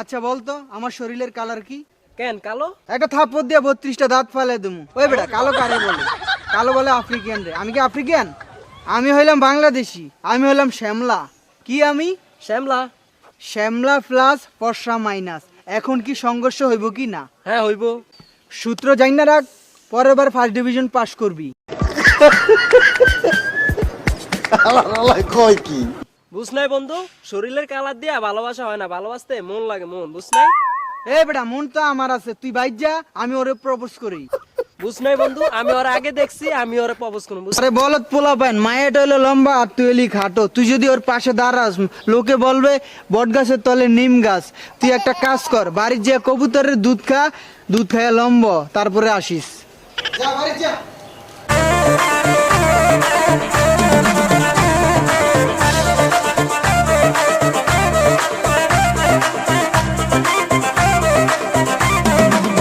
আচ্ছা বলতো আমার শরীরের কালার কি? কেন কালো? একটা থাপ্পড় দিয়ে 32টা দাঁত ফালাই দেবো। ওই বেটা কালো কারে বলে? কালো বলে আফ্রিকান রে। আমি কি আফ্রিকান? আমি হইলাম বাংলাদেশি। আমি হইলাম শ্যামলা। কি আমি? শ্যামলা। শ্যামলা প্লাস ফর্সা মাইনাস। এখন কি সংঘর্ষ হইব কি না? হ্যাঁ হইব। সূত্র জানি না রাখ, পরের বার ফার্স্ট ডিভিশন পাস করবি। কয় কি? বুঝ নাই বন্ধু, শরীরের কালার দিয়া ভালোবাসা হয় না, ভালোবাসতে মন লাগে, মন বুঝ নাই? এ বেটা মন তো আমার আছে, তুই বাইর যা, আমি ওরে প্রপোজ করি। বুঝ নাই বন্ধু, আমি ওর আগে দেখছি, আমি ওরে প্রপোজ করব। আরে বলত পোলা পাইন, মায়েটা হইলো লম্বা আর তুই এলি খাটো। তুই যদি ওর পাশে দাঁড়াস লোকে বলবে বট গাছের তলে নিম গাছ। তুই একটা কাজ কর, বাড়ির যে কবুতরের দুধ খা, দুধ খাইয়া লম্ব, তারপরে আসিস। যা বাড়ি যা।